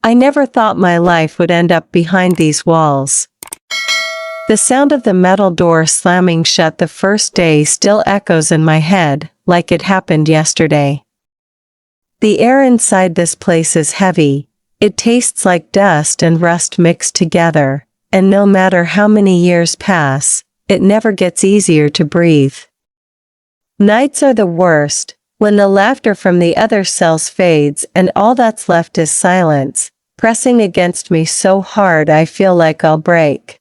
I never thought my life would end up behind these walls. The sound of the metal door slamming shut the first day still echoes in my head, like it happened yesterday. The air inside this place is heavy. It tastes like dust and rust mixed together, and no matter how many years pass, it never gets easier to breathe. Nights are the worst, when the laughter from the other cells fades and all that's left is silence, pressing against me so hard I feel like I'll break.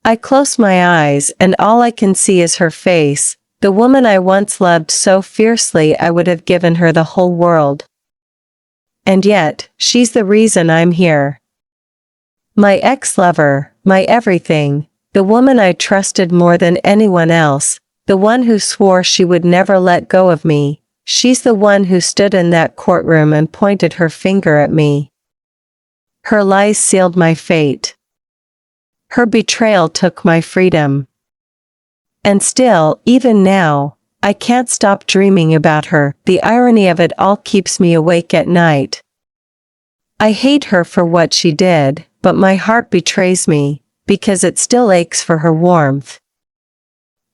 I close my eyes and all I can see is her face, the woman I once loved so fiercely I would have given her the whole world. And yet, she's the reason I'm here. My ex-lover, my everything, the woman I trusted more than anyone else, the one who swore she would never let go of me, she's the one who stood in that courtroom and pointed her finger at me. Her lies sealed my fate. Her betrayal took my freedom. And still, even now, I can't stop dreaming about her. The irony of it all keeps me awake at night. I hate her for what she did, but my heart betrays me, because it still aches for her warmth.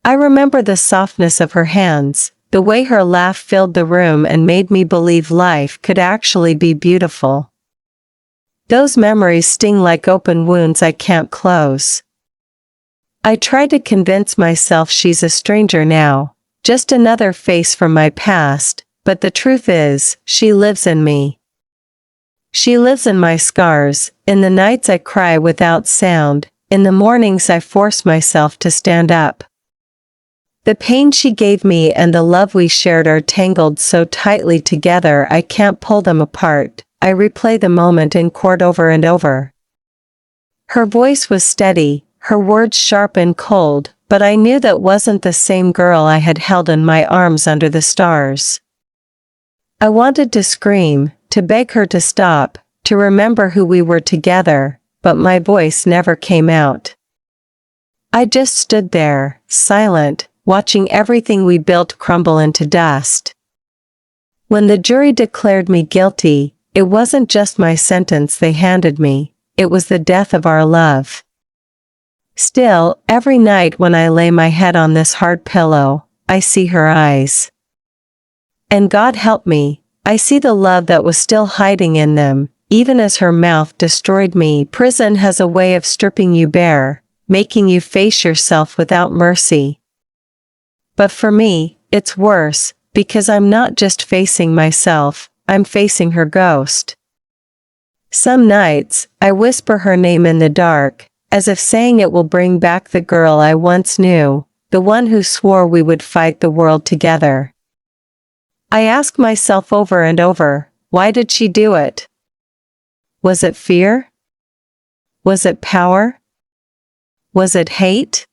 I remember the softness of her hands, the way her laugh filled the room and made me believe life could actually be beautiful. Those memories sting like open wounds I can't close. I try to convince myself she's a stranger now, just another face from my past, but the truth is, she lives in me. She lives in my scars, in the nights I cry without sound, in the mornings I force myself to stand up. The pain she gave me and the love we shared are tangled so tightly together I can't pull them apart. I replay the moment in court over and over. Her voice was steady, her words sharp and cold, but I knew that wasn't the same girl I had held in my arms under the stars. I wanted to scream, to beg her to stop, to remember who we were together, but my voice never came out. I just stood there, silent, watching everything we built crumble into dust. When the jury declared me guilty, it wasn't just my sentence they handed me, it was the death of our love. Still, every night when I lay my head on this hard pillow, I see her eyes. And God help me, I see the love that was still hiding in them, even as her mouth destroyed me. Prison has a way of stripping you bare, making you face yourself without mercy. But for me, it's worse, because I'm not just facing myself, I'm facing her ghost. Some nights, I whisper her name in the dark, as if saying it will bring back the girl I once knew, the one who swore we would fight the world together. I ask myself over and over, why did she do it? Was it fear? Was it power? Was it hate?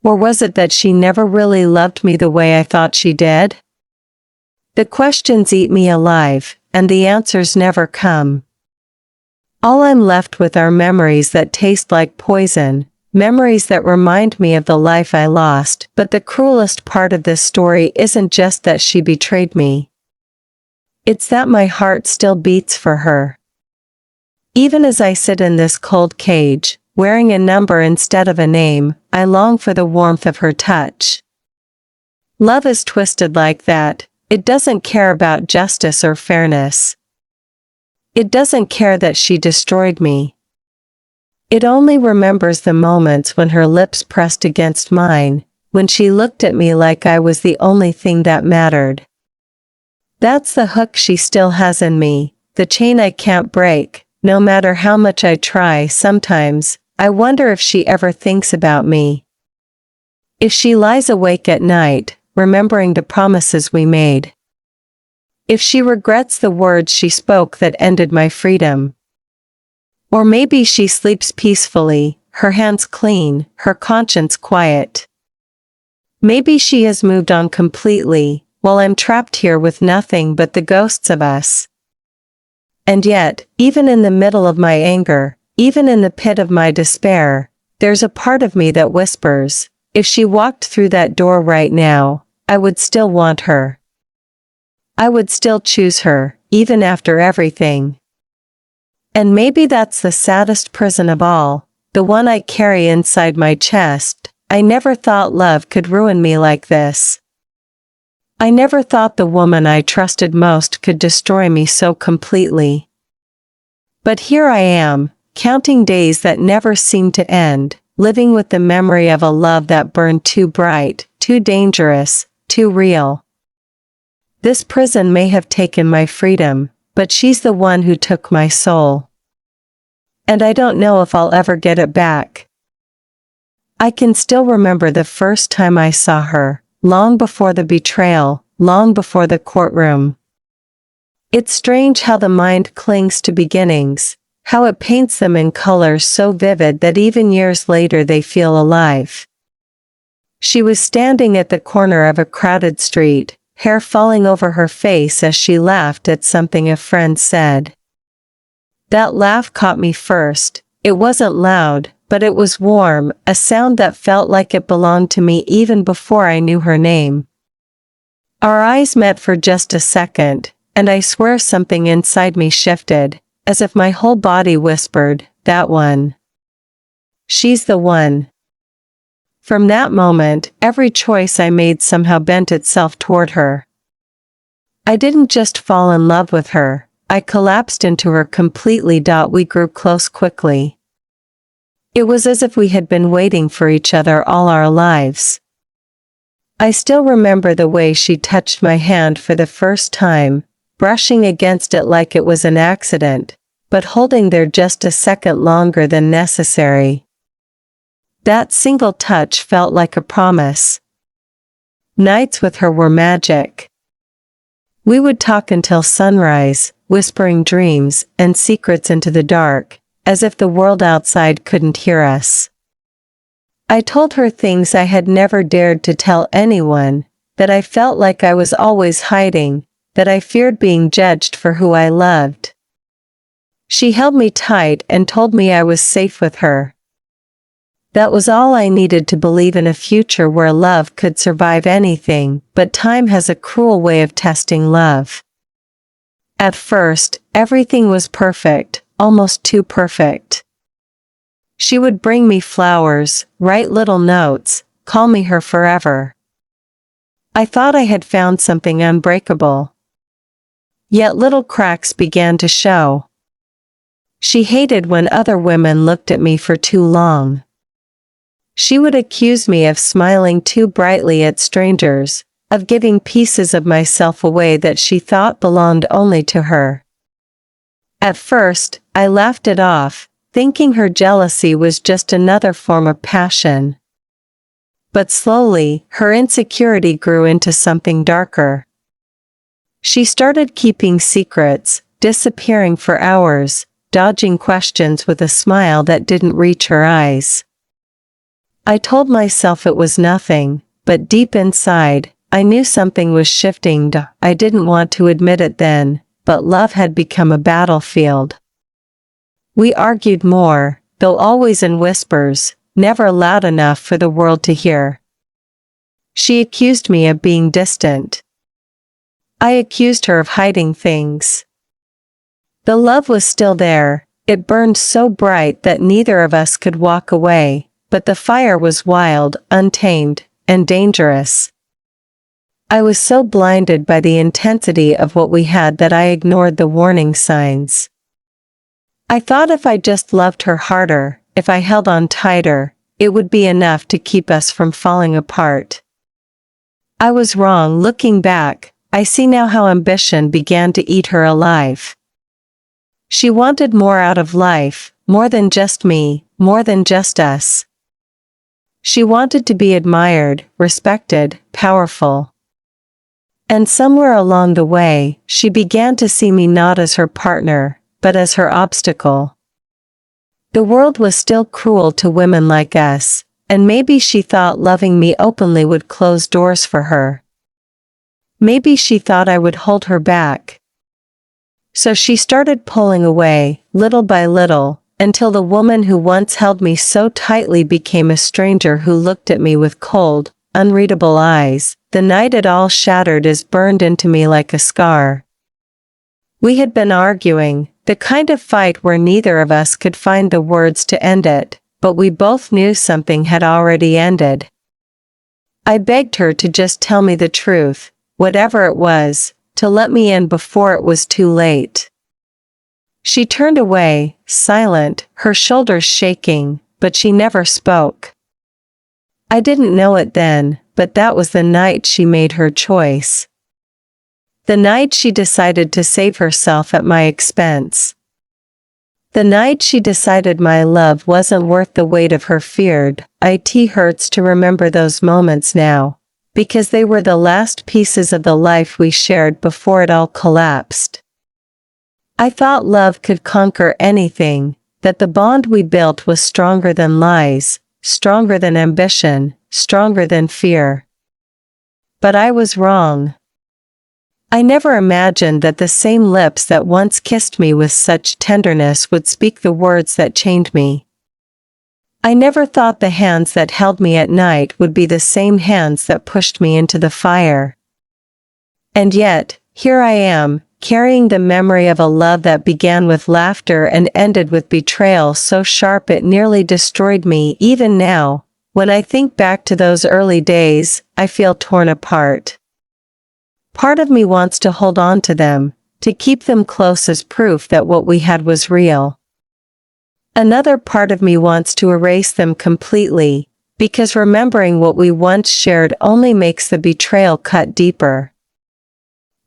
Or was it that she never really loved me the way I thought she did? The questions eat me alive, and the answers never come. All I'm left with are memories that taste like poison, memories that remind me of the life I lost. But the cruelest part of this story isn't just that she betrayed me. It's that my heart still beats for her. Even as I sit in this cold cage, wearing a number instead of a name, I long for the warmth of her touch. Love is twisted like that. It doesn't care about justice or fairness. It doesn't care that she destroyed me. It only remembers the moments when her lips pressed against mine, when she looked at me like I was the only thing that mattered. That's the hook she still has in me, the chain I can't break, no matter how much I try. Sometimes, I wonder if she ever thinks about me. If she lies awake at night, remembering the promises we made. If she regrets the words she spoke that ended my freedom. Or maybe she sleeps peacefully, her hands clean, her conscience quiet. Maybe she has moved on completely, while I'm trapped here with nothing but the ghosts of us. And yet, even in the middle of my anger, even in the pit of my despair, there's a part of me that whispers, if she walked through that door right now, I would still want her. I would still choose her, even after everything. And maybe that's the saddest prison of all, the one I carry inside my chest. I never thought love could ruin me like this. I never thought the woman I trusted most could destroy me so completely. But here I am, counting days that never seemed to end, living with the memory of a love that burned too bright, too dangerous, too real. This prison may have taken my freedom, but she's the one who took my soul. And I don't know if I'll ever get it back. I can still remember the first time I saw her, long before the betrayal, long before the courtroom. It's strange how the mind clings to beginnings, how it paints them in colors so vivid that even years later they feel alive. She was standing at the corner of a crowded street, hair falling over her face as she laughed at something a friend said. That laugh caught me first. It wasn't loud, but it was warm, a sound that felt like it belonged to me even before I knew her name. Our eyes met for just a second, and I swear something inside me shifted, as if my whole body whispered, "That one. She's the one." From that moment, every choice I made somehow bent itself toward her. I didn't just fall in love with her, I collapsed into her completely. We grew close quickly. It was as if we had been waiting for each other all our lives. I still remember the way she touched my hand for the first time, brushing against it like it was an accident, but holding there just a second longer than necessary. That single touch felt like a promise. Nights with her were magic. We would talk until sunrise, whispering dreams and secrets into the dark, as if the world outside couldn't hear us. I told her things I had never dared to tell anyone, that I felt like I was always hiding, that I feared being judged for who I loved. She held me tight and told me I was safe with her. That was all I needed to believe in a future where love could survive anything, but time has a cruel way of testing love. At first, everything was perfect, almost too perfect. She would bring me flowers, write little notes, call me her forever. I thought I had found something unbreakable. Yet little cracks began to show. She hated when other women looked at me for too long. She would accuse me of smiling too brightly at strangers, of giving pieces of myself away that she thought belonged only to her. At first, I laughed it off, thinking her jealousy was just another form of passion. But slowly, her insecurity grew into something darker. She started keeping secrets, disappearing for hours, dodging questions with a smile that didn't reach her eyes. I told myself it was nothing, but deep inside, I knew something was shifting. I didn't want to admit it then, but love had become a battlefield. We argued more, though always in whispers, never loud enough for the world to hear. She accused me of being distant. I accused her of hiding things. The love was still there, it burned so bright that neither of us could walk away, but the fire was wild, untamed, and dangerous. I was so blinded by the intensity of what we had that I ignored the warning signs. I thought if I just loved her harder, if I held on tighter, it would be enough to keep us from falling apart. I was wrong. Looking back, I see now how ambition began to eat her alive. She wanted more out of life, more than just me, more than just us. She wanted to be admired, respected, powerful. And somewhere along the way, she began to see me not as her partner, but as her obstacle. The world was still cruel to women like us, and maybe she thought loving me openly would close doors for her. Maybe she thought I would hold her back. So she started pulling away, little by little, until the woman who once held me so tightly became a stranger who looked at me with cold, unreadable eyes. The night it all shattered is burned into me like a scar. We had been arguing, The kind of fight where neither of us could find the words to end it, but we both knew something had already ended. I begged her to just tell me the truth, whatever it was, to let me in before it was too late. She turned away, silent, her shoulders shaking, but she never spoke. I didn't know it then, but that was the night she made her choice. The night she decided to save herself at my expense. The night she decided my love wasn't worth the weight of her feared. It hurts to remember those moments now, because they were the last pieces of the life we shared before it all collapsed. I thought love could conquer anything, that the bond we built was stronger than lies, stronger than ambition, stronger than fear. But I was wrong. I never imagined that the same lips that once kissed me with such tenderness would speak the words that chained me. I never thought the hands that held me at night would be the same hands that pushed me into the fire. And yet, here I am, carrying the memory of a love that began with laughter and ended with betrayal so sharp it nearly destroyed me. Even now, when I think back to those early days, I feel torn apart. Part of me wants to hold on to them, to keep them close as proof that what we had was real. Another part of me wants to erase them completely, because remembering what we once shared only makes the betrayal cut deeper.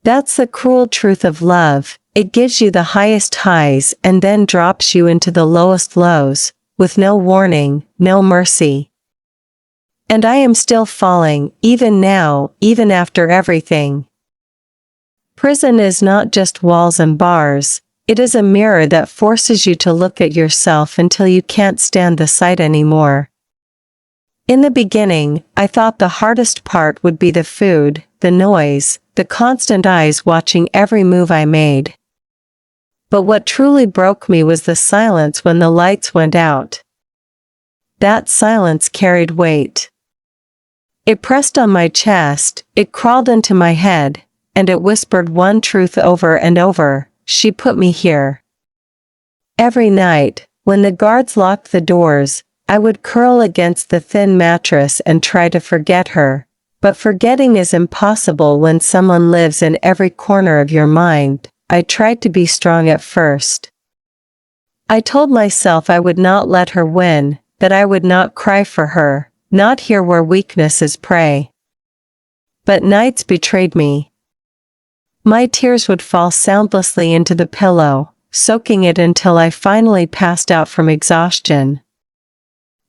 That's the cruel truth of love. It gives you the highest highs and then drops you into the lowest lows, with no warning, no mercy. And I am still falling, even now, even after everything. Prison is not just walls and bars, it is a mirror that forces you to look at yourself until you can't stand the sight anymore. In the beginning, I thought the hardest part would be the food, the noise, the constant eyes watching every move I made. But what truly broke me was the silence when the lights went out. That silence carried weight. It pressed on my chest, it crawled into my head, and it whispered one truth over and over: she put me here. Every night, when the guards locked the doors, I would curl against the thin mattress and try to forget her, but forgetting is impossible when someone lives in every corner of your mind. I tried to be strong at first. I told myself I would not let her win, that I would not cry for her, not here where weaknesses prey. But nights betrayed me. My tears would fall soundlessly into the pillow, soaking it until I finally passed out from exhaustion.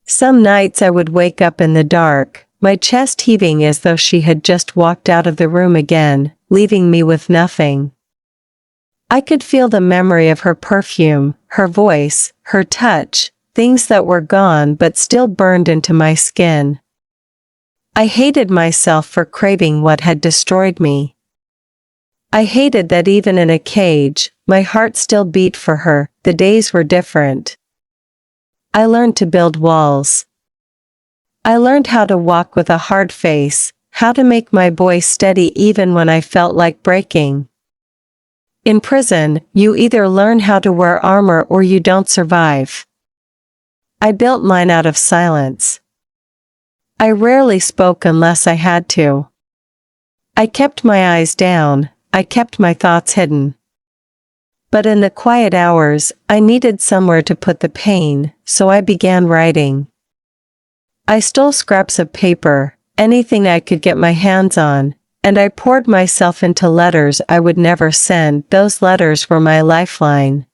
Some nights I would wake up in the dark, my chest heaving as though she had just walked out of the room again, leaving me with nothing. I could feel the memory of her perfume, her voice, her touch, things that were gone but still burned into my skin. I hated myself for craving what had destroyed me. I hated that even in a cage, my heart still beat for her. The days were different. I learned to build walls. I learned how to walk with a hard face, how to make my voice steady even when I felt like breaking. In prison, you either learn how to wear armor or you don't survive. I built mine out of silence. I rarely spoke unless I had to. I kept my eyes down, I kept my thoughts hidden. But in the quiet hours, I needed somewhere to put the pain, so I began writing. I stole scraps of paper, anything I could get my hands on, and I poured myself into letters I would never send. Those letters were my lifeline.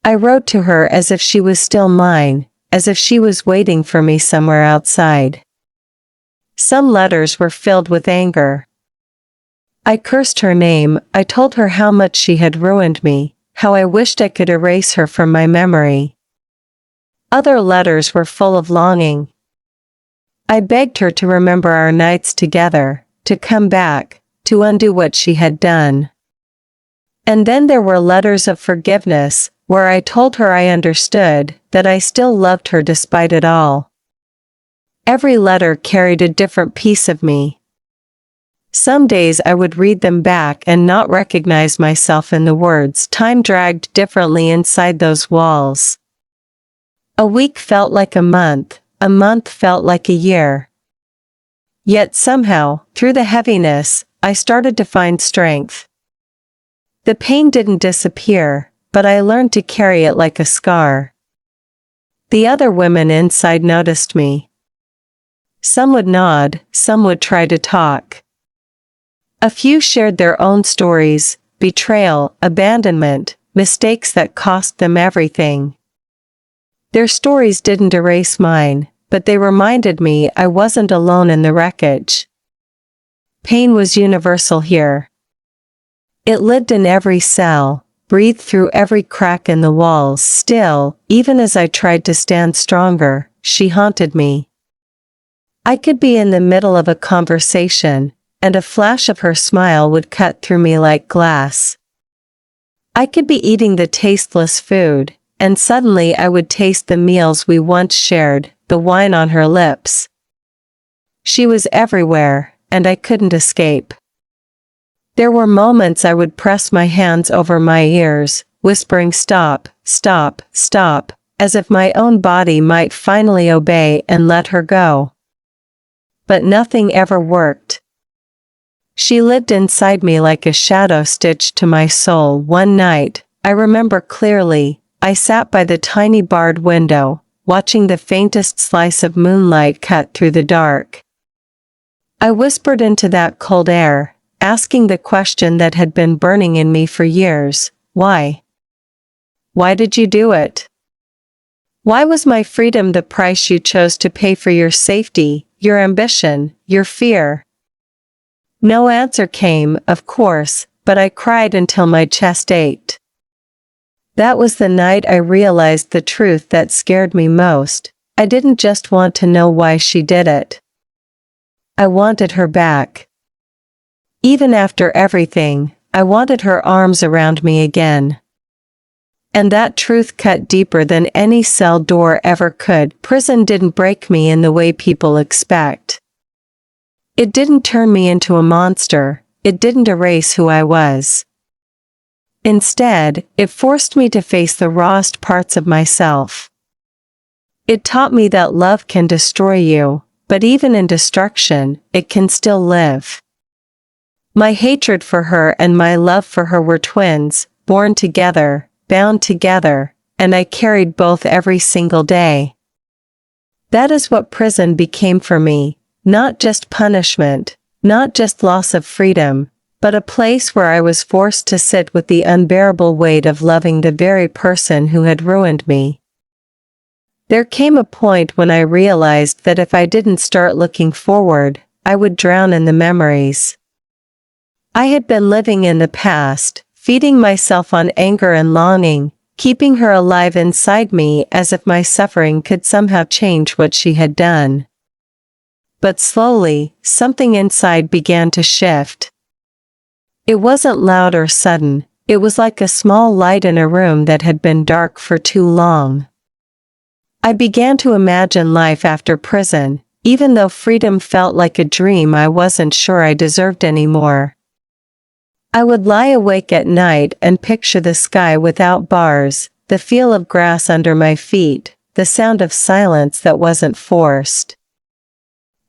I wrote to her as if she was still mine, as if she was waiting for me somewhere outside. Some letters were filled with anger. I cursed her name, I told her how much she had ruined me, how I wished I could erase her from my memory. Other letters were full of longing. I begged her to remember our nights together, to come back, to undo what she had done. And then there were letters of forgiveness, where I told her I understood, that I still loved her despite it all. Every letter carried a different piece of me. Some days I would read them back and not recognize myself in the words. Time dragged differently inside those walls. A week felt like a month felt like a year. Yet somehow, through the heaviness, I started to find strength. The pain didn't disappear, but I learned to carry it like a scar. The other women inside noticed me. Some would nod, some would try to talk. A few shared their own stories, betrayal, abandonment, mistakes that cost them everything. Their stories didn't erase mine, but they reminded me I wasn't alone in the wreckage. Pain was universal here. It lived in every cell, breathed through every crack in the walls. Still, even as I tried to stand stronger, she haunted me. I could be in the middle of a conversation, and a flash of her smile would cut through me like glass. I could be eating the tasteless food, and suddenly I would taste the meals we once shared, the wine on her lips. She was everywhere, and I couldn't escape. There were moments I would press my hands over my ears, whispering stop, stop, stop, as if my own body might finally obey and let her go. But nothing ever worked. She lived inside me like a shadow stitched to my soul. One night, I remember clearly, I sat by the tiny barred window, watching the faintest slice of moonlight cut through the dark. I whispered into that cold air, asking the question that had been burning in me for years, why? Why did you do it? Why was my freedom the price you chose to pay for your safety, your ambition, your fear? No answer came, of course, but I cried until my chest ached. That was the night I realized the truth that scared me most. I didn't just want to know why she did it. I wanted her back. Even after everything, I wanted her arms around me again. And that truth cut deeper than any cell door ever could. Prison didn't break me in the way people expect. It didn't turn me into a monster, it didn't erase who I was. Instead, it forced me to face the rawest parts of myself. It taught me that love can destroy you, but even in destruction, it can still live. My hatred for her and my love for her were twins, born together, bound together, and I carried both every single day. That is what prison became for me, not just punishment, not just loss of freedom, but a place where I was forced to sit with the unbearable weight of loving the very person who had ruined me. There came a point when I realized that if I didn't start looking forward, I would drown in the memories. I had been living in the past, feeding myself on anger and longing, keeping her alive inside me as if my suffering could somehow change what she had done. But slowly, something inside began to shift. It wasn't loud or sudden, it was like a small light in a room that had been dark for too long. I began to imagine life after prison, even though freedom felt like a dream I wasn't sure I deserved anymore. I would lie awake at night and picture the sky without bars, the feel of grass under my feet, the sound of silence that wasn't forced.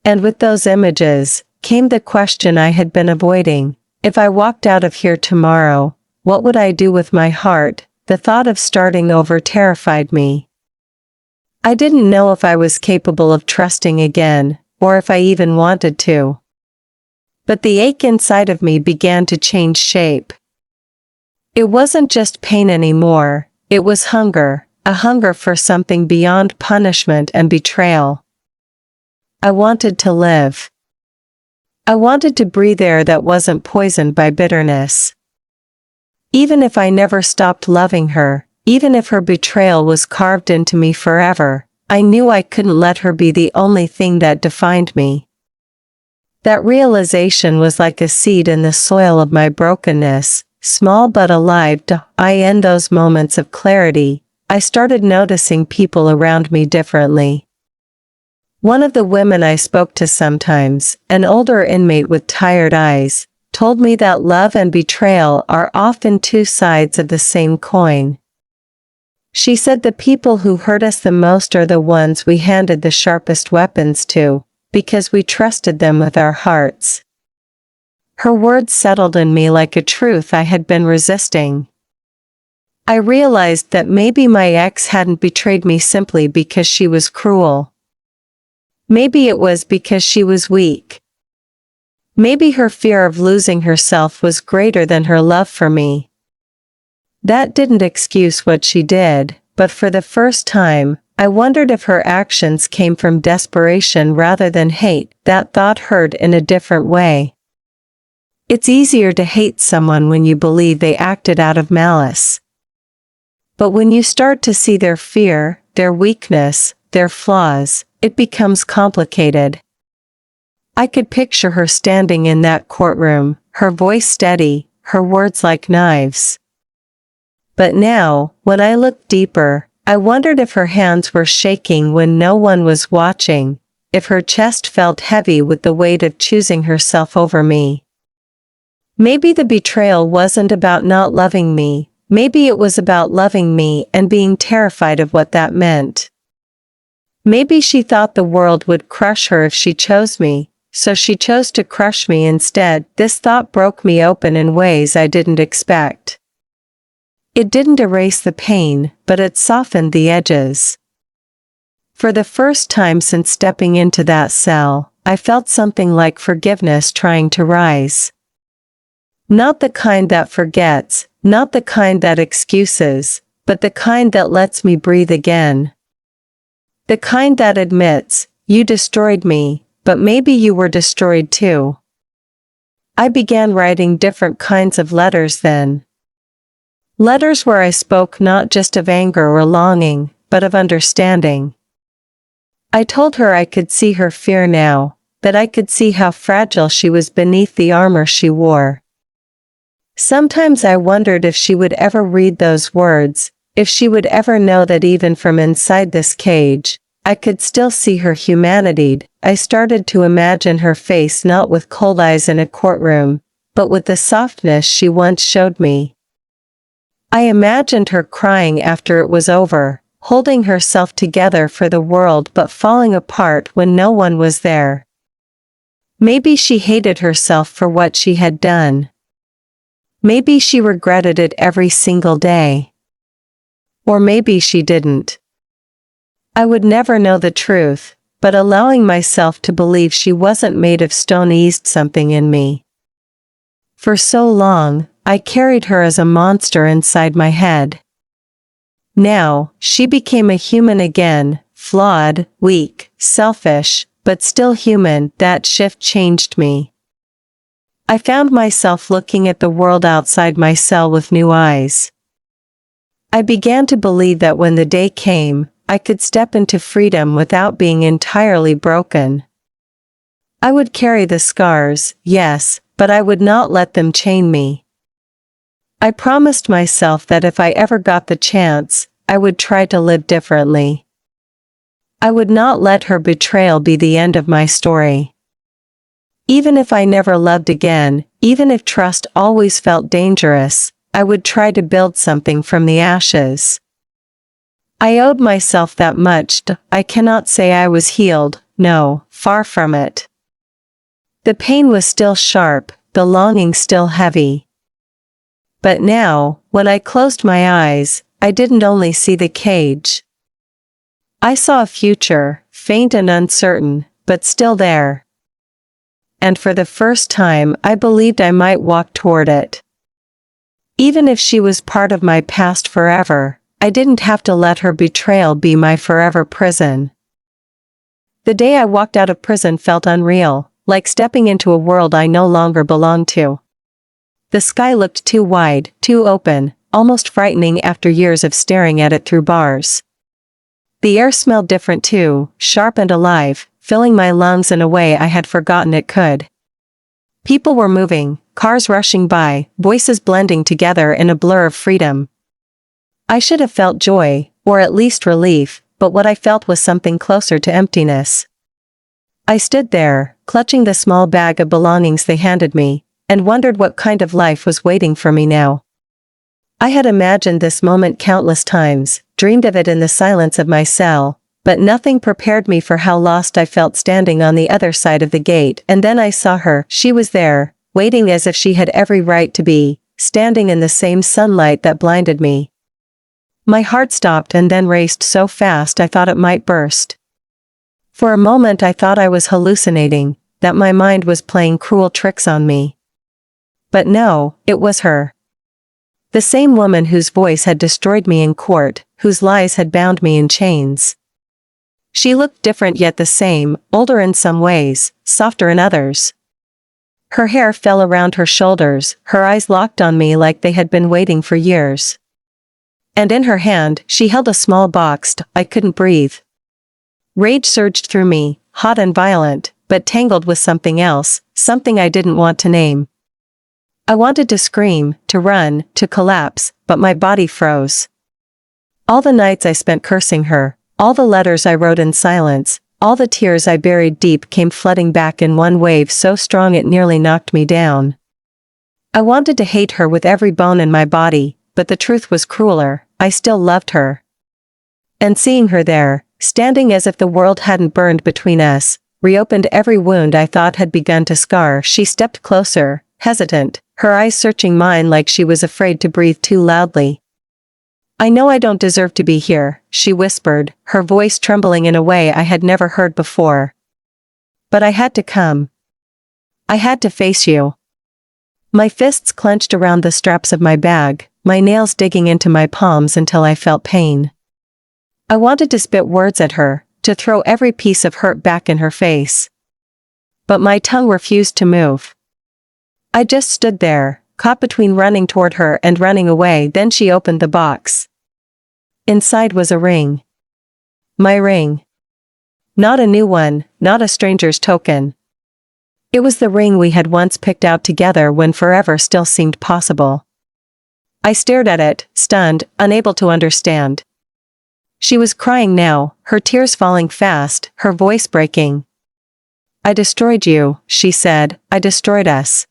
And with those images, came the question I had been avoiding. If I walked out of here tomorrow, what would I do with my heart? The thought of starting over terrified me. I didn't know if I was capable of trusting again, or if I even wanted to. But the ache inside of me began to change shape. It wasn't just pain anymore, it was hunger, a hunger for something beyond punishment and betrayal. I wanted to live. I wanted to breathe air that wasn't poisoned by bitterness. Even if I never stopped loving her, even if her betrayal was carved into me forever, I knew I couldn't let her be the only thing that defined me. That realization was like a seed in the soil of my brokenness, small but alive. In those moments of clarity, I started noticing people around me differently. One of the women I spoke to sometimes, an older inmate with tired eyes, told me that love and betrayal are often two sides of the same coin. She said the people who hurt us the most are the ones we handed the sharpest weapons to, because we trusted them with our hearts. Her words settled in me like a truth I had been resisting. I realized that maybe my ex hadn't betrayed me simply because she was cruel. Maybe it was because she was weak. Maybe her fear of losing herself was greater than her love for me. That didn't excuse what she did, but for the first time, I wondered if her actions came from desperation rather than hate. That thought hurt in a different way. It's easier to hate someone when you believe they acted out of malice. But when you start to see their fear, their weakness, their flaws, it becomes complicated. I could picture her standing in that courtroom, her voice steady, her words like knives. But now, when I looked deeper, I wondered if her hands were shaking when no one was watching, if her chest felt heavy with the weight of choosing herself over me. Maybe the betrayal wasn't about not loving me, maybe it was about loving me and being terrified of what that meant. Maybe she thought the world would crush her if she chose me, so she chose to crush me instead. This thought broke me open in ways I didn't expect. It didn't erase the pain, but it softened the edges. For the first time since stepping into that cell, I felt something like forgiveness trying to rise. Not the kind that forgets, not the kind that excuses, but the kind that lets me breathe again. The kind that admits, you destroyed me, but maybe you were destroyed too. I began writing different kinds of letters then. Letters where I spoke not just of anger or longing, but of understanding. I told her I could see her fear now, that I could see how fragile she was beneath the armor she wore. Sometimes I wondered if she would ever read those words, if she would ever know that even from inside this cage, I could still see her humanity. I started to imagine her face not with cold eyes in a courtroom, but with the softness she once showed me. I imagined her crying after it was over, holding herself together for the world but falling apart when no one was there. Maybe she hated herself for what she had done. Maybe she regretted it every single day. Or maybe she didn't. I would never know the truth, but allowing myself to believe she wasn't made of stone eased something in me. For so long, I carried her as a monster inside my head. Now, she became a human again, flawed, weak, selfish, but still human. That shift changed me. I found myself looking at the world outside my cell with new eyes. I began to believe that when the day came, I could step into freedom without being entirely broken. I would carry the scars, yes, but I would not let them chain me. I promised myself that if I ever got the chance, I would try to live differently. I would not let her betrayal be the end of my story. Even if I never loved again, even if trust always felt dangerous, I would try to build something from the ashes. I owed myself that much. I cannot say I was healed, no, far from it. The pain was still sharp, the longing still heavy. But now, when I closed my eyes, I didn't only see the cage. I saw a future, faint and uncertain, but still there. And for the first time I believed I might walk toward it. Even if she was part of my past forever, I didn't have to let her betrayal be my forever prison. The day I walked out of prison felt unreal, like stepping into a world I no longer belonged to. The sky looked too wide, too open, almost frightening after years of staring at it through bars. The air smelled different too, sharp and alive, filling my lungs in a way I had forgotten it could. People were moving, cars rushing by, voices blending together in a blur of freedom. I should have felt joy, or at least relief, but what I felt was something closer to emptiness. I stood there, clutching the small bag of belongings they handed me, and wondered what kind of life was waiting for me now. I had imagined this moment countless times, dreamed of it in the silence of my cell, but nothing prepared me for how lost I felt standing on the other side of the gate. And then I saw her. She was there, waiting as if she had every right to be, standing in the same sunlight that blinded me. My heart stopped and then raced so fast I thought it might burst. For a moment I thought I was hallucinating, that my mind was playing cruel tricks on me. But no, it was her. The same woman whose voice had destroyed me in court, whose lies had bound me in chains. She looked different yet the same, older in some ways, softer in others. Her hair fell around her shoulders, her eyes locked on me like they had been waiting for years. And in her hand, she held a small box. I couldn't breathe. Rage surged through me, hot and violent, but tangled with something else, something I didn't want to name. I wanted to scream, to run, to collapse, but my body froze. All the nights I spent cursing her, all the letters I wrote in silence, all the tears I buried deep came flooding back in one wave so strong it nearly knocked me down. I wanted to hate her with every bone in my body, but the truth was crueler. I still loved her. And seeing her there, standing as if the world hadn't burned between us, reopened every wound I thought had begun to scar. She stepped closer, hesitant, her eyes searching mine like she was afraid to breathe too loudly. "I know I don't deserve to be here," she whispered, her voice trembling in a way I had never heard before. "But I had to come. I had to face you." My fists clenched around the straps of my bag, my nails digging into my palms until I felt pain. I wanted to spit words at her, to throw every piece of hurt back in her face. But my tongue refused to move. I just stood there, caught between running toward her and running away. Then she opened the box. Inside was a ring. My ring. Not a new one, not a stranger's token. It was the ring we had once picked out together when forever still seemed possible. I stared at it, stunned, unable to understand. She was crying now, her tears falling fast, her voice breaking. "I destroyed you," she said, "I destroyed us.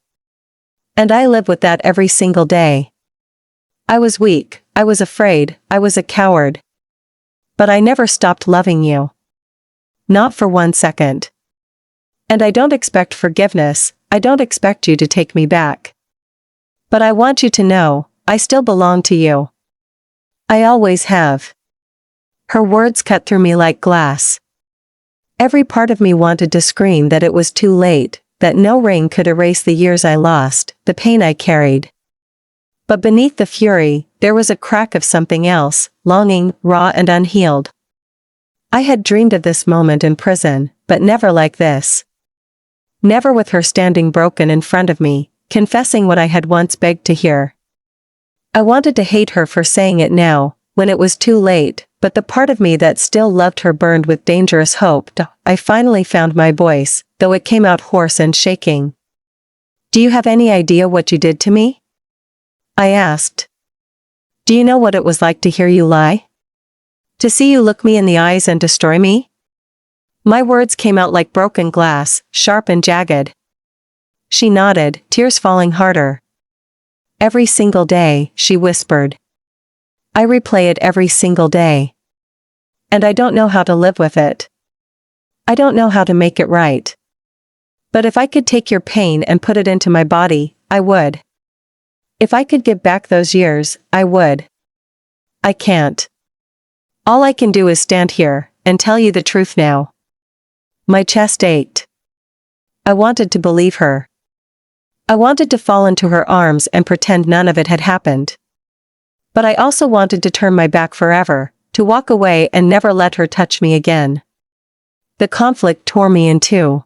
And I live with that every single day. I was weak, I was afraid, I was a coward. But I never stopped loving you. Not for 1 second. And I don't expect forgiveness, I don't expect you to take me back. But I want you to know, I still belong to you. I always have." Her words cut through me like glass. Every part of me wanted to scream that it was too late, that no ring could erase the years I lost, the pain I carried. But beneath the fury, there was a crack of something else, longing, raw and unhealed. I had dreamed of this moment in prison, but never like this. Never with her standing broken in front of me, confessing what I had once begged to hear. I wanted to hate her for saying it now, when it was too late, but the part of me that still loved her burned with dangerous hope. I finally found my voice, though it came out hoarse and shaking. "Do you have any idea what you did to me?" I asked. "Do you know what it was like to hear you lie? To see you look me in the eyes and destroy me?" My words came out like broken glass, sharp and jagged. She nodded, tears falling harder. "Every single day," she whispered. "I replay it every single day. And I don't know how to live with it. I don't know how to make it right. But if I could take your pain and put it into my body, I would. If I could give back those years, I would. I can't. All I can do is stand here and tell you the truth now." My chest ached. I wanted to believe her. I wanted to fall into her arms and pretend none of it had happened. But I also wanted to turn my back forever, to walk away and never let her touch me again. The conflict tore me in two.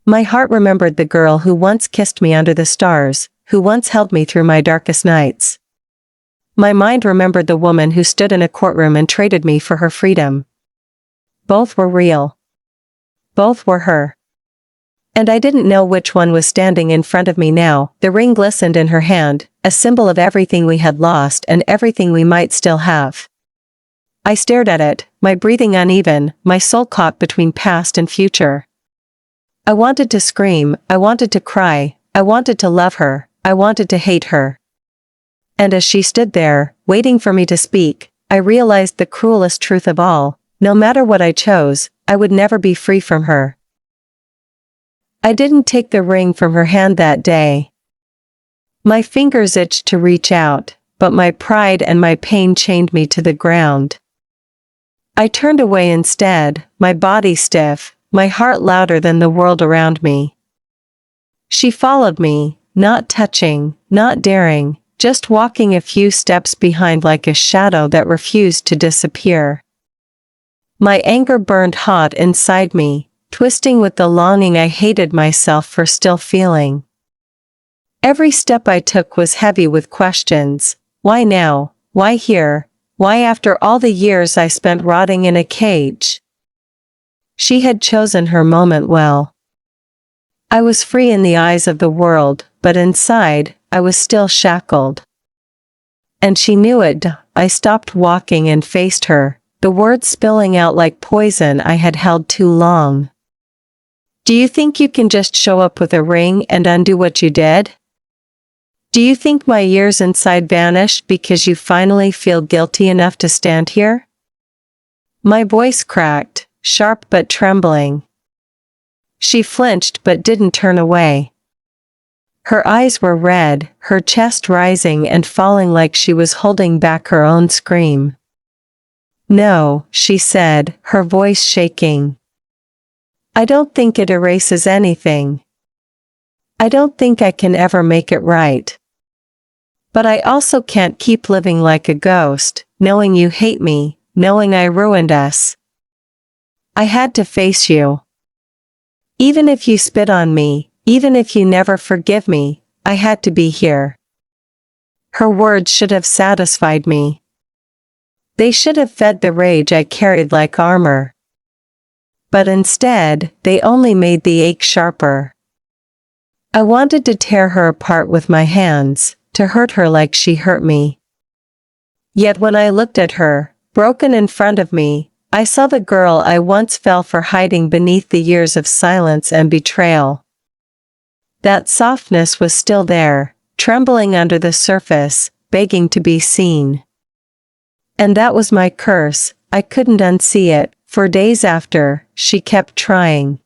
My heart remembered the girl who once kissed me under the stars, who once held me through my darkest nights. My mind remembered the woman who stood in a courtroom and traded me for her freedom. Both were real. Both were her. And I didn't know which one was standing in front of me now. The ring glistened in her hand, a symbol of everything we had lost and everything we might still have. I stared at it, my breathing uneven, my soul caught between past and future. I wanted to scream, I wanted to cry, I wanted to love her, I wanted to hate her. And as she stood there, waiting for me to speak, I realized the cruelest truth of all: no matter what I chose, I would never be free from her. I didn't take the ring from her hand that day. My fingers itched to reach out, but my pride and my pain chained me to the ground. I turned away instead, my body stiff, my heart louder than the world around me. She followed me, not touching, not daring, just walking a few steps behind like a shadow that refused to disappear. My anger burned hot inside me, twisting with the longing I hated myself for still feeling. Every step I took was heavy with questions. Why now? Why here? Why after all the years I spent rotting in a cage? She had chosen her moment well. I was free in the eyes of the world, but inside, I was still shackled. And she knew it. I stopped walking and faced her, the words spilling out like poison I had held too long. Do you think you can just show up with a ring and undo what you did? Do you think my years inside vanished because you finally feel guilty enough to stand here? My voice cracked, sharp but trembling. She flinched but didn't turn away. Her eyes were red, her chest rising and falling like she was holding back her own scream. No, she said, her voice shaking. I don't think it erases anything. I don't think I can ever make it right. But I also can't keep living like a ghost, knowing you hate me, knowing I ruined us. I had to face you. Even if you spit on me, even if you never forgive me, I had to be here. Her words should have satisfied me. They should have fed the rage I carried like armor. But instead, they only made the ache sharper. I wanted to tear her apart with my hands, to hurt her like she hurt me. Yet when I looked at her, broken in front of me, I saw the girl I once fell for hiding beneath the years of silence and betrayal. That softness was still there, trembling under the surface, begging to be seen. And that was my curse. I couldn't unsee it. For days after, she kept trying.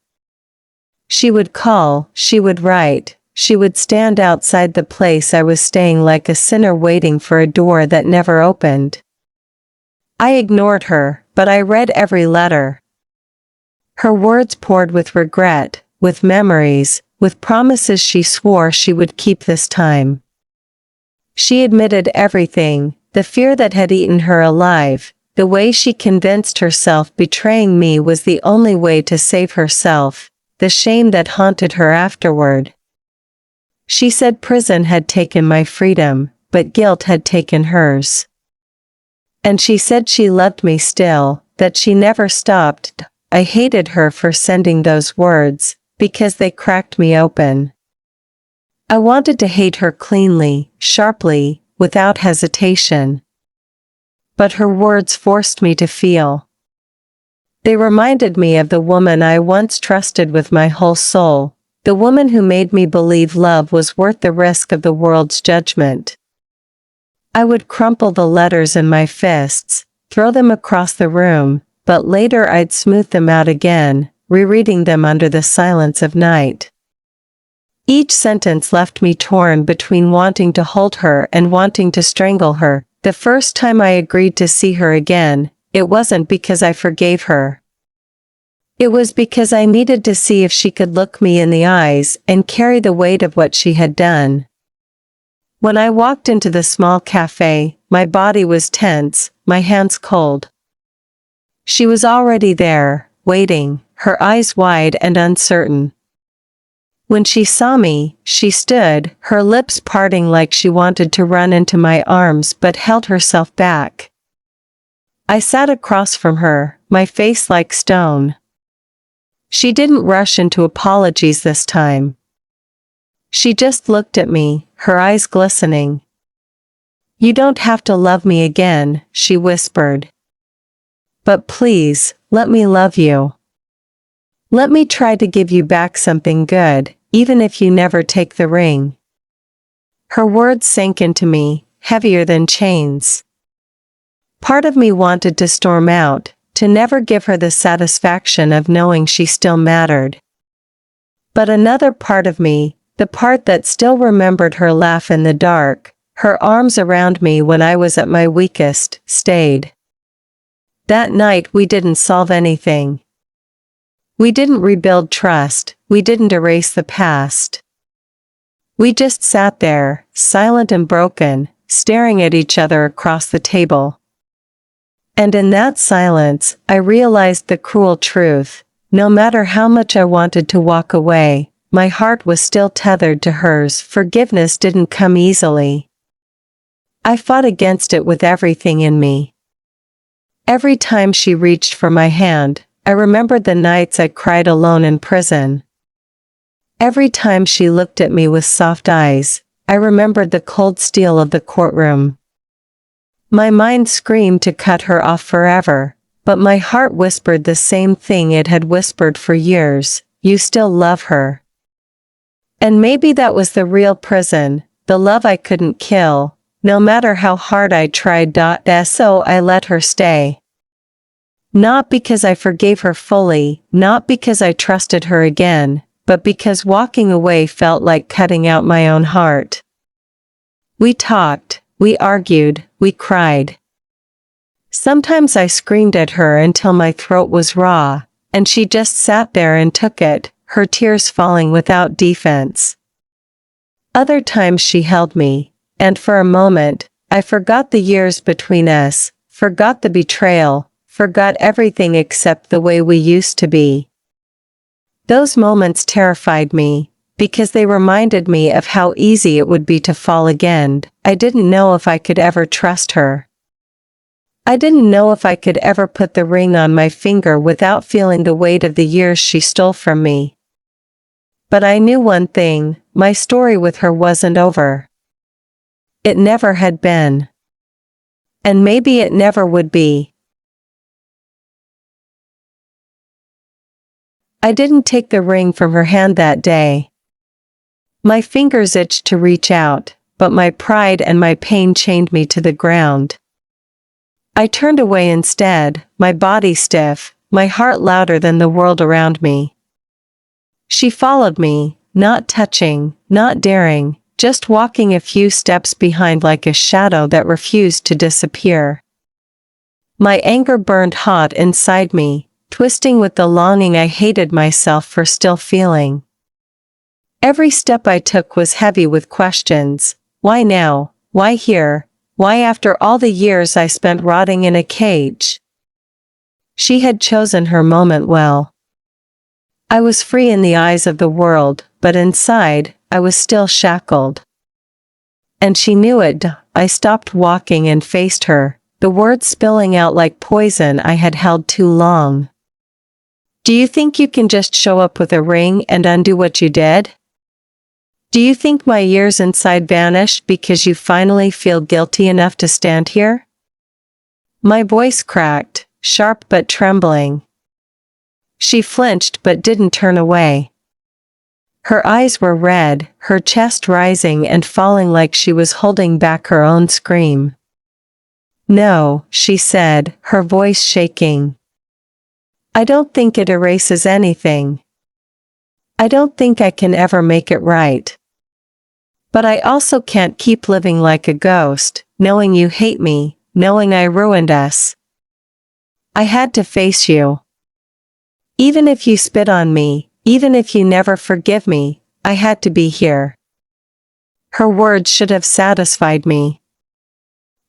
She would call, she would write, she would stand outside the place I was staying like a sinner waiting for a door that never opened. I ignored her, but I read every letter. Her words poured with regret, with memories, with promises she swore she would keep this time. She admitted everything, the fear that had eaten her alive, the way she convinced herself betraying me was the only way to save herself, the shame that haunted her afterward. She said prison had taken my freedom, but guilt had taken hers. And she said she loved me still, that she never stopped. I hated her for sending those words, because they cracked me open. I wanted to hate her cleanly, sharply, without hesitation. But her words forced me to feel. They reminded me of the woman I once trusted with my whole soul, the woman who made me believe love was worth the risk of the world's judgment. I would crumple the letters in my fists, throw them across the room, but later I'd smooth them out again, rereading them under the silence of night. Each sentence left me torn between wanting to hold her and wanting to strangle her. The first time I agreed to see her again, it wasn't because I forgave her. It was because I needed to see if she could look me in the eyes and carry the weight of what she had done. When I walked into the small cafe, my body was tense, my hands cold. She was already there, waiting, her eyes wide and uncertain. When she saw me, she stood, her lips parting like she wanted to run into my arms but held herself back. I sat across from her, my face like stone. She didn't rush into apologies this time. She just looked at me, her eyes glistening. "You don't have to love me again," she whispered. "But please, let me love you." Let me try to give you back something good, even if you never take the ring. Her words sank into me, heavier than chains. Part of me wanted to storm out, to never give her the satisfaction of knowing she still mattered. But another part of me, the part that still remembered her laugh in the dark, her arms around me when I was at my weakest, stayed. That night we didn't solve anything. We didn't rebuild trust, we didn't erase the past. We just sat there, silent and broken, staring at each other across the table. And in that silence, I realized the cruel truth. No matter how much I wanted to walk away, my heart was still tethered to hers. Forgiveness didn't come easily. I fought against it with everything in me. Every time she reached for my hand, I remembered the nights I cried alone in prison. Every time she looked at me with soft eyes, I remembered the cold steel of the courtroom. My mind screamed to cut her off forever, but my heart whispered the same thing it had whispered for years: you still love her. And maybe that was the real prison, the love I couldn't kill, no matter how hard I tried. So I let her stay. Not because I forgave her fully, not because I trusted her again, but because walking away felt like cutting out my own heart. We talked, we argued, we cried. Sometimes I screamed at her until my throat was raw, and she just sat there and took it, her tears falling without defense. Other times she held me, and for a moment, I forgot the years between us, forgot the betrayal, forgot everything except the way we used to be. Those moments terrified me, because they reminded me of how easy it would be to fall again. I didn't know if I could ever trust her. I didn't know if I could ever put the ring on my finger without feeling the weight of the years she stole from me. But I knew one thing: my story with her wasn't over. It never had been. And maybe it never would be. I didn't take the ring from her hand that day. My fingers itched to reach out, but my pride and my pain chained me to the ground. I turned away instead, my body stiff, my heart louder than the world around me. She followed me, not touching, not daring, just walking a few steps behind like a shadow that refused to disappear. My anger burned hot inside me, twisting with the longing I hated myself for still feeling. Every step I took was heavy with questions. Why now? Why here? Why after all the years I spent rotting in a cage? She had chosen her moment well. I was free in the eyes of the world, but inside, I was still shackled. And she knew it. I stopped walking and faced her, the words spilling out like poison I had held too long. Do you think you can just show up with a ring and undo what you did? Do you think my years inside vanish because you finally feel guilty enough to stand here? My voice cracked, sharp but trembling. She flinched but didn't turn away. Her eyes were red, her chest rising and falling like she was holding back her own scream. No, she said, her voice shaking. I don't think it erases anything. I don't think I can ever make it right. But I also can't keep living like a ghost, knowing you hate me, knowing I ruined us. I had to face you. Even if you spit on me, even if you never forgive me, I had to be here. Her words should have satisfied me.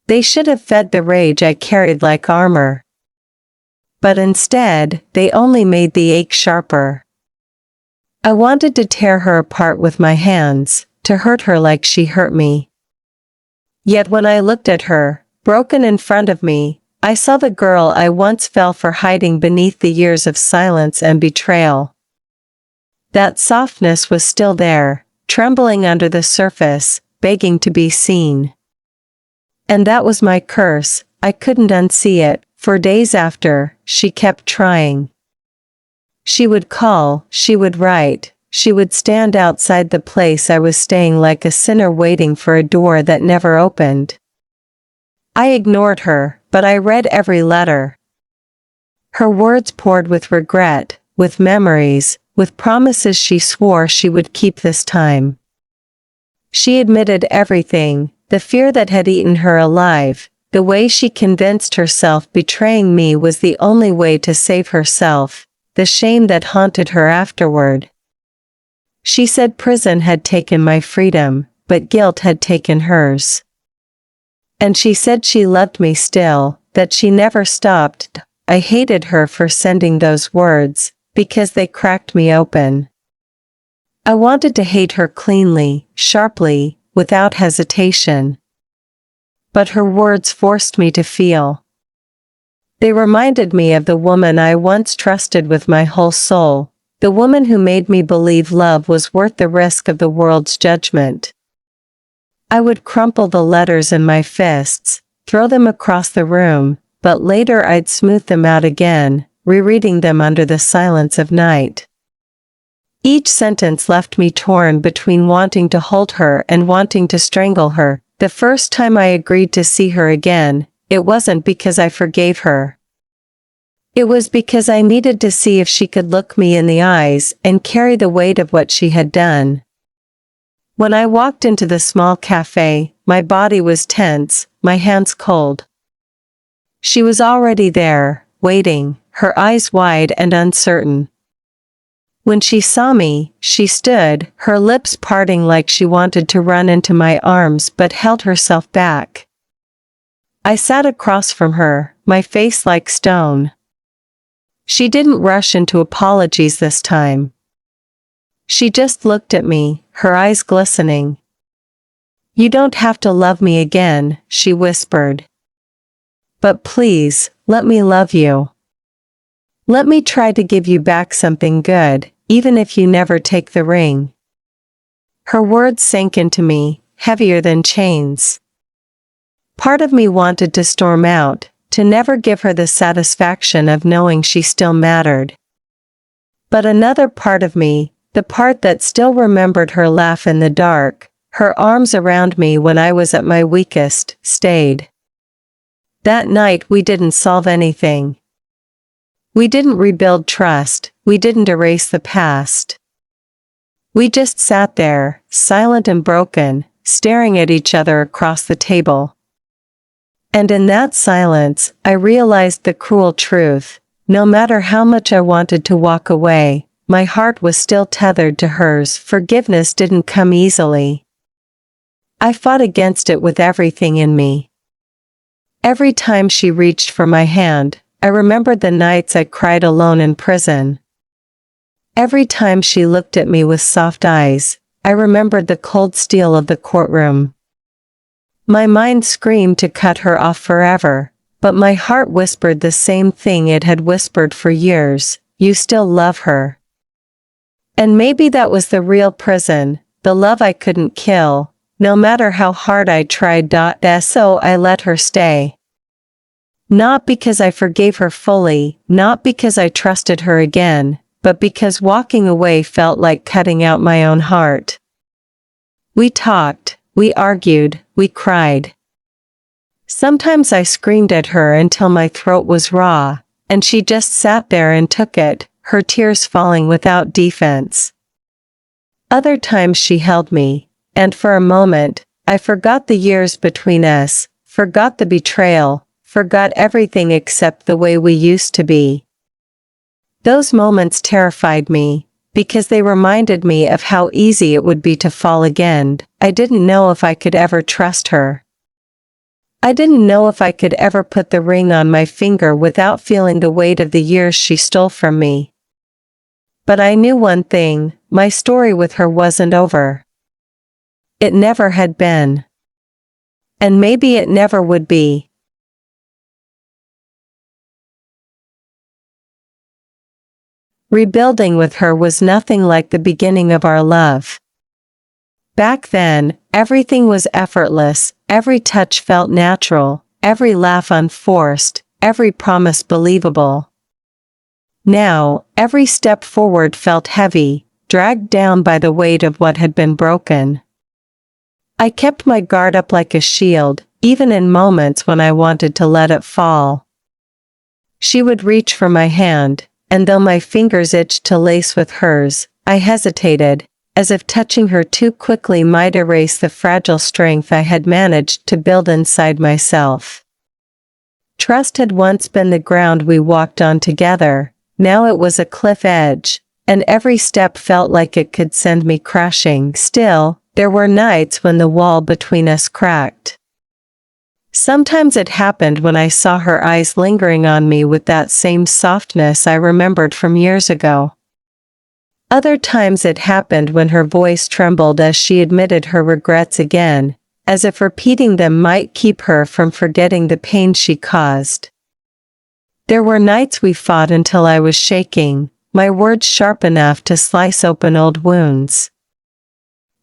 They should have fed the rage I carried like armor. But instead, they only made the ache sharper. I wanted to tear her apart with my hands, to hurt her like she hurt me. Yet when I looked at her, broken in front of me, I saw the girl I once fell for hiding beneath the years of silence and betrayal. That softness was still there, trembling under the surface, begging to be seen. And that was my curse. I couldn't unsee it. For days after, she kept trying. She would call, she would write, she would stand outside the place I was staying like a sinner waiting for a door that never opened. I ignored her, but I read every letter. Her words poured with regret, with memories, with promises she swore she would keep this time. She admitted everything, the fear that had eaten her alive, the way she convinced herself betraying me was the only way to save herself, the shame that haunted her afterward. She said prison had taken my freedom, but guilt had taken hers. And she said she loved me still, that she never stopped. I hated her for sending those words, because they cracked me open. I wanted to hate her cleanly, sharply, without hesitation. But her words forced me to feel. They reminded me of the woman I once trusted with my whole soul, the woman who made me believe love was worth the risk of the world's judgment. I would crumple the letters in my fists, throw them across the room, but later I'd smooth them out again, rereading them under the silence of night. Each sentence left me torn between wanting to hold her and wanting to strangle her. The first time I agreed to see her again, it wasn't because I forgave her. It was because I needed to see if she could look me in the eyes and carry the weight of what she had done. When I walked into the small cafe, my body was tense, my hands cold. She was already there, waiting, her eyes wide and uncertain. When she saw me, she stood, her lips parting like she wanted to run into my arms but held herself back. I sat across from her, my face like stone. She didn't rush into apologies this time. She just looked at me, her eyes glistening. "You don't have to love me again," she whispered. "But please, let me love you. Let me try to give you back something good, even if you never take the ring." Her words sank into me, heavier than chains. Part of me wanted to storm out, to never give her the satisfaction of knowing she still mattered. But another part of me, the part that still remembered her laugh in the dark, her arms around me when I was at my weakest, stayed. That night we didn't solve anything. We didn't rebuild trust, we didn't erase the past. We just sat there, silent and broken, staring at each other across the table. And in that silence, I realized the cruel truth. No matter how much I wanted to walk away, my heart was still tethered to hers. Forgiveness didn't come easily. I fought against it with everything in me. Every time she reached for my hand, I remembered the nights I cried alone in prison. Every time she looked at me with soft eyes, I remembered the cold steel of the courtroom. My mind screamed to cut her off forever, but my heart whispered the same thing it had whispered for years: you still love her. And maybe that was the real prison, the love I couldn't kill, no matter how hard I tried. So I let her stay. Not because I forgave her fully, not because I trusted her again, but because walking away felt like cutting out my own heart. We talked, we argued, we cried. Sometimes I screamed at her until my throat was raw, and she just sat there and took it, her tears falling without defense. Other times she held me, and for a moment, I forgot the years between us, forgot the betrayal, forgot everything except the way we used to be. Those moments terrified me, because they reminded me of how easy it would be to fall again. I didn't know if I could ever trust her. I didn't know if I could ever put the ring on my finger without feeling the weight of the years she stole from me. But I knew one thing: my story with her wasn't over. It never had been. And maybe it never would be. Rebuilding with her was nothing like the beginning of our love. Back then, everything was effortless, every touch felt natural, every laugh unforced, every promise believable. Now, every step forward felt heavy, dragged down by the weight of what had been broken. I kept my guard up like a shield, even in moments when I wanted to let it fall. She would reach for my hand, and though my fingers itched to lace with hers, I hesitated, as if touching her too quickly might erase the fragile strength I had managed to build inside myself. Trust had once been the ground we walked on together, now it was a cliff edge, and every step felt like it could send me crashing. Still, there were nights when the wall between us cracked. Sometimes it happened when I saw her eyes lingering on me with that same softness I remembered from years ago. Other times it happened when her voice trembled as she admitted her regrets again, as if repeating them might keep her from forgetting the pain she caused. There were nights we fought until I was shaking, my words sharp enough to slice open old wounds.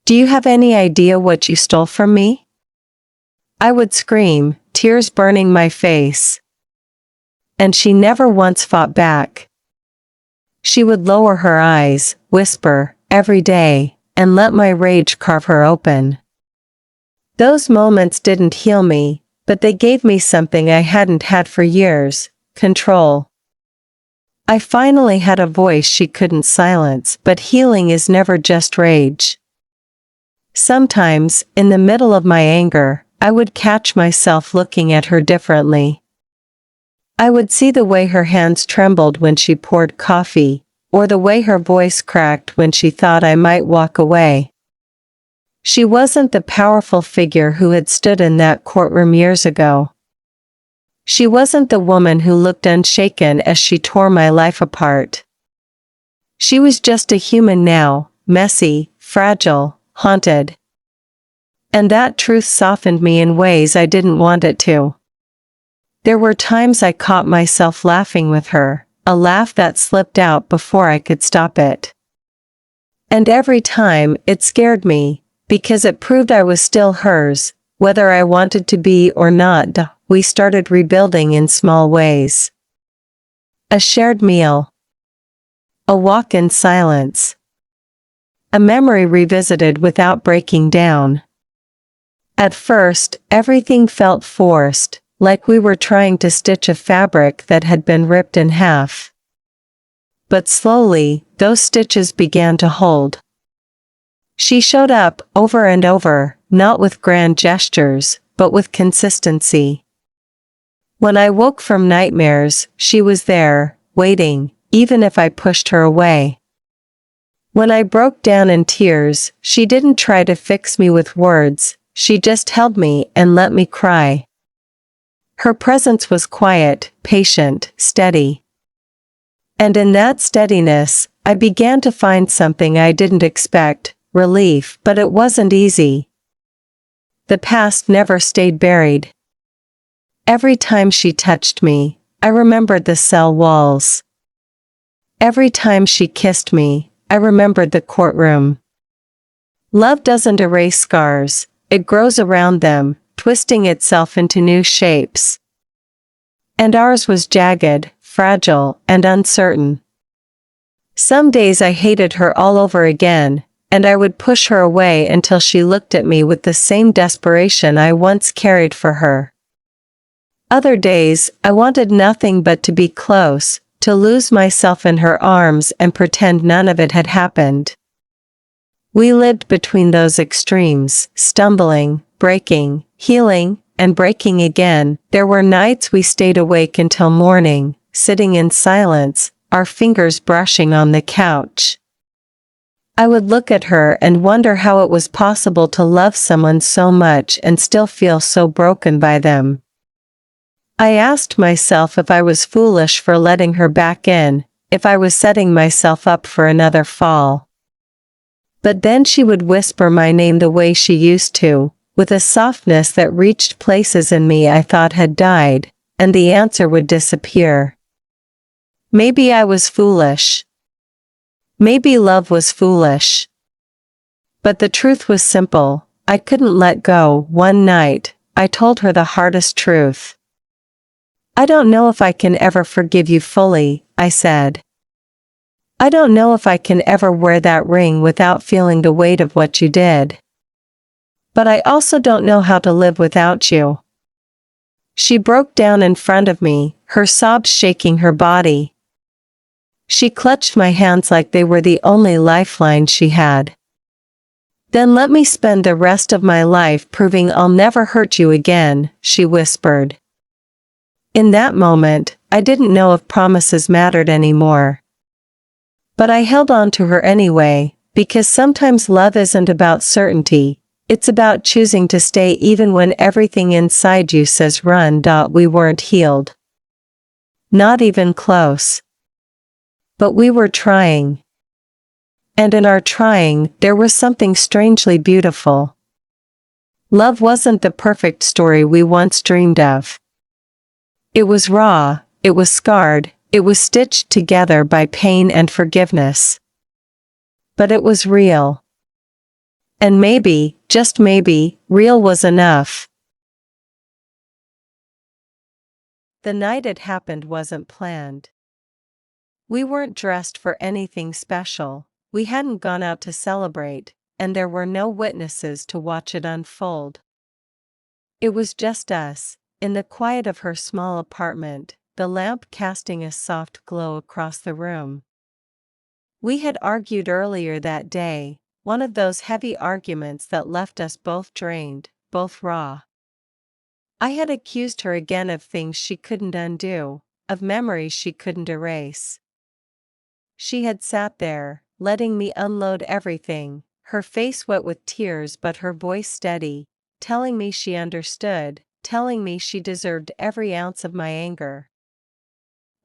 "Do you have any idea what you stole from me?" I would scream, tears burning my face. And she never once fought back. She would lower her eyes, whisper, "Every day," and let my rage carve her open. Those moments didn't heal me, but they gave me something I hadn't had for years: control. I finally had a voice she couldn't silence, but healing is never just rage. Sometimes, in the middle of my anger, I would catch myself looking at her differently. I would see the way her hands trembled when she poured coffee, or the way her voice cracked when she thought I might walk away. She wasn't the powerful figure who had stood in that courtroom years ago. She wasn't the woman who looked unshaken as she tore my life apart. She was just a human now, messy, fragile, haunted. And that truth softened me in ways I didn't want it to. There were times I caught myself laughing with her, a laugh that slipped out before I could stop it. And every time, it scared me, because it proved I was still hers, whether I wanted to be or not. We started rebuilding in small ways. A shared meal. A walk in silence. A memory revisited without breaking down. At first, everything felt forced, like we were trying to stitch a fabric that had been ripped in half. But slowly, those stitches began to hold. She showed up, over and over, not with grand gestures, but with consistency. When I woke from nightmares, she was there, waiting, even if I pushed her away. When I broke down in tears, she didn't try to fix me with words, she just held me and let me cry. Her presence was quiet, patient, steady. And in that steadiness, I began to find something I didn't expect: relief. But it wasn't easy. The past never stayed buried. Every time she touched me, I remembered the cell walls. Every time she kissed me, I remembered the courtroom. Love doesn't erase scars, it grows around them, twisting itself into new shapes. And ours was jagged, fragile, and uncertain. Some days I hated her all over again, and I would push her away until she looked at me with the same desperation I once carried for her. Other days, I wanted nothing but to be close, to lose myself in her arms and pretend none of it had happened. We lived between those extremes, stumbling, breaking, healing, and breaking again. There were nights we stayed awake until morning, sitting in silence, our fingers brushing on the couch. I would look at her and wonder how it was possible to love someone so much and still feel so broken by them. I asked myself if I was foolish for letting her back in, if I was setting myself up for another fall. But then she would whisper my name the way she used to, with a softness that reached places in me I thought had died, and the answer would disappear. Maybe I was foolish. Maybe love was foolish. But the truth was simple: I couldn't let go. One night, I told her the hardest truth. "I don't know if I can ever forgive you fully," I said. I don't know if I can ever wear that ring without feeling the weight of what you did. But I also don't know how to live without you." She broke down in front of me, her sobs shaking her body. She clutched my hands like they were the only lifeline she had. "Then let me spend the rest of my life proving I'll never hurt you again," she whispered. In that moment, I didn't know if promises mattered anymore. But I held on to her anyway, because sometimes love isn't about certainty, it's about choosing to stay even when everything inside you says run. We weren't healed. Not even close. But we were trying. And in our trying, there was something strangely beautiful. Love wasn't the perfect story we once dreamed of. It was raw, it was scarred, it was stitched together by pain and forgiveness. But it was real. And maybe, just maybe, real was enough. The night it happened wasn't planned. We weren't dressed for anything special, we hadn't gone out to celebrate, and there were no witnesses to watch it unfold. It was just us, in the quiet of her small apartment, the lamp casting a soft glow across the room. We had argued earlier that day, one of those heavy arguments that left us both drained, both raw. I had accused her again of things she couldn't undo, of memories she couldn't erase. She had sat there, letting me unload everything, her face wet with tears but her voice steady, telling me she understood, telling me she deserved every ounce of my anger.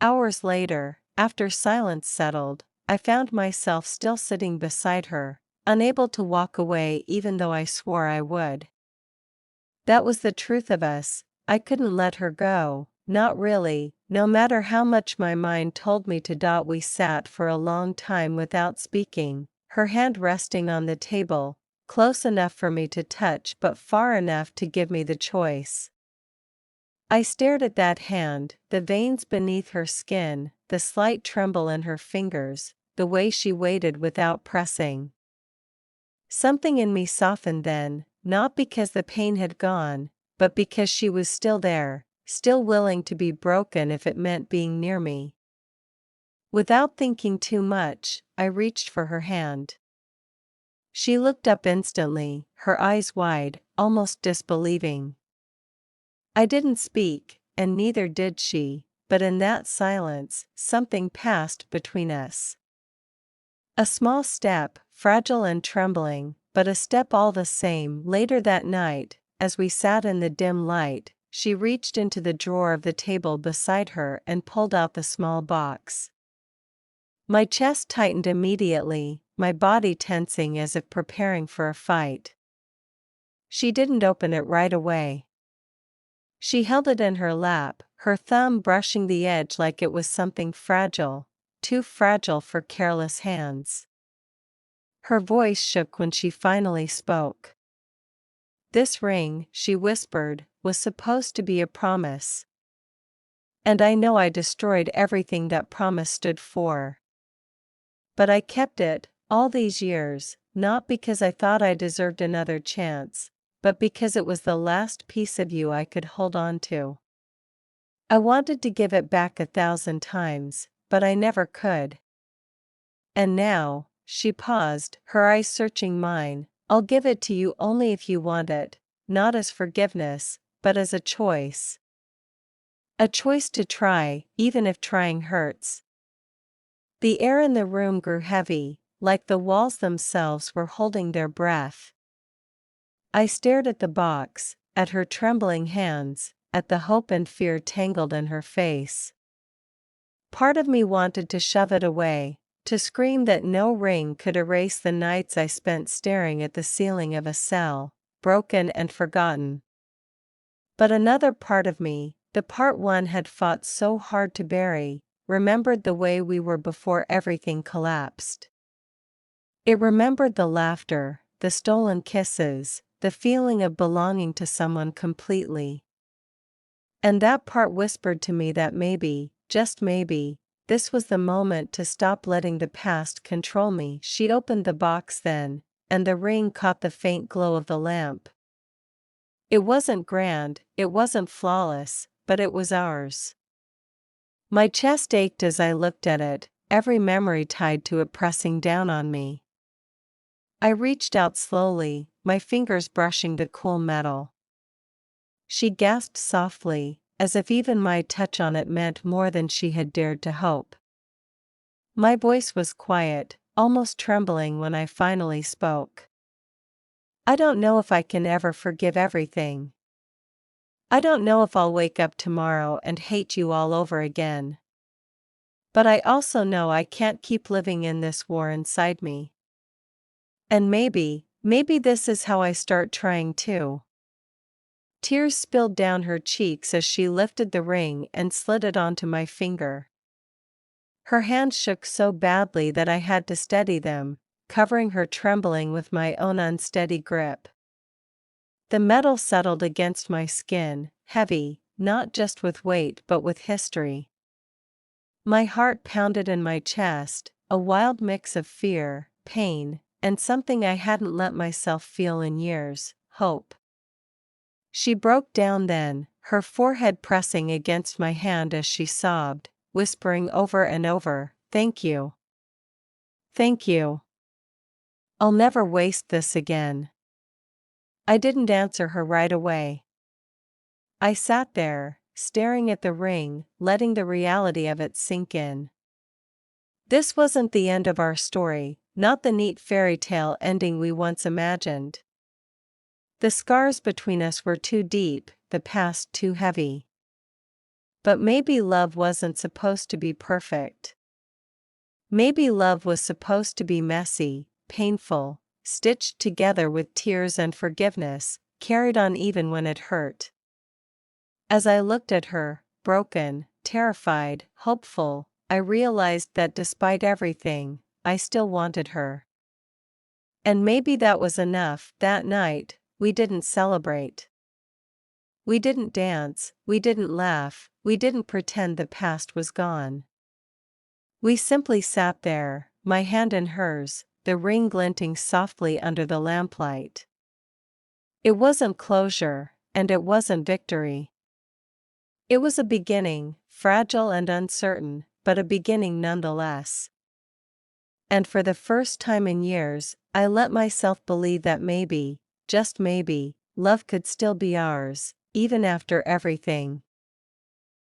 Hours later, after silence settled, I found myself still sitting beside her, unable to walk away even though I swore I would. That was the truth of us, I couldn't let her go, not really, no matter how much my mind told me to. We sat for a long time without speaking, her hand resting on the table, close enough for me to touch but far enough to give me the choice. I stared at that hand, the veins beneath her skin, the slight tremble in her fingers, the way she waited without pressing. Something in me softened then, not because the pain had gone, but because she was still there, still willing to be broken if it meant being near me. Without thinking too much, I reached for her hand. She looked up instantly, her eyes wide, almost disbelieving. I didn't speak, and neither did she, but in that silence, something passed between us. A small step, fragile and trembling, but a step all the same. Later that night, as we sat in the dim light, she reached into the drawer of the table beside her and pulled out the small box. My chest tightened immediately, my body tensing as if preparing for a fight. She didn't open it right away. She held it in her lap, her thumb brushing the edge like it was something fragile, too fragile for careless hands. Her voice shook when she finally spoke. "This ring," she whispered, "was supposed to be a promise. And I know I destroyed everything that promise stood for. But I kept it, all these years, not because I thought I deserved another chance, but because it was the last piece of you I could hold on to. I wanted to give it back 1,000 times, but I never could. And now," she paused, her eyes searching mine, "I'll give it to you only if you want it, not as forgiveness, but as a choice. A choice to try, even if trying hurts." The air in the room grew heavy, like the walls themselves were holding their breath. I stared at the box, at her trembling hands, at the hope and fear tangled in her face. Part of me wanted to shove it away, to scream that no ring could erase the nights I spent staring at the ceiling of a cell, broken and forgotten. But another part of me, the part one had fought so hard to bury, remembered the way we were before everything collapsed. It remembered the laughter, the stolen kisses, the feeling of belonging to someone completely. And that part whispered to me that maybe, just maybe, this was the moment to stop letting the past control me. She opened the box then, and the ring caught the faint glow of the lamp. It wasn't grand, it wasn't flawless, but it was ours. My chest ached as I looked at it, every memory tied to it pressing down on me. I reached out slowly, my fingers brushing the cool metal. She gasped softly, as if even my touch on it meant more than she had dared to hope. My voice was quiet, almost trembling when I finally spoke. I don't know if I can ever forgive everything. I don't know if I'll wake up tomorrow and hate you all over again. But I also know I can't keep living in this war inside me. And maybe this is how I start trying too. Tears spilled down her cheeks as she lifted the ring and slid it onto my finger. Her hands shook so badly that I had to steady them, covering her trembling with my own unsteady grip. The metal settled against my skin, heavy, not just with weight but with history. My heart pounded in my chest, a wild mix of fear, pain, and something I hadn't let myself feel in years, hope. She broke down then, her forehead pressing against my hand as she sobbed, whispering over and over, "Thank you. Thank you. I'll never waste this again." I didn't answer her right away. I sat there, staring at the ring, letting the reality of it sink in. This wasn't the end of our story, not the neat fairy tale ending we once imagined. The scars between us were too deep, the past too heavy. But maybe love wasn't supposed to be perfect. Maybe love was supposed to be messy, painful, stitched together with tears and forgiveness, carried on even when it hurt. As I looked at her, broken, terrified, hopeful, I realized that despite everything, I still wanted her. And maybe that was enough. That night, we didn't celebrate. We didn't dance, we didn't laugh, we didn't pretend the past was gone. We simply sat there, my hand in hers, the ring glinting softly under the lamplight. It wasn't closure, and it wasn't victory. It was a beginning, fragile and uncertain, but a beginning nonetheless. And for the first time in years, I let myself believe that maybe, just maybe, love could still be ours, even after everything.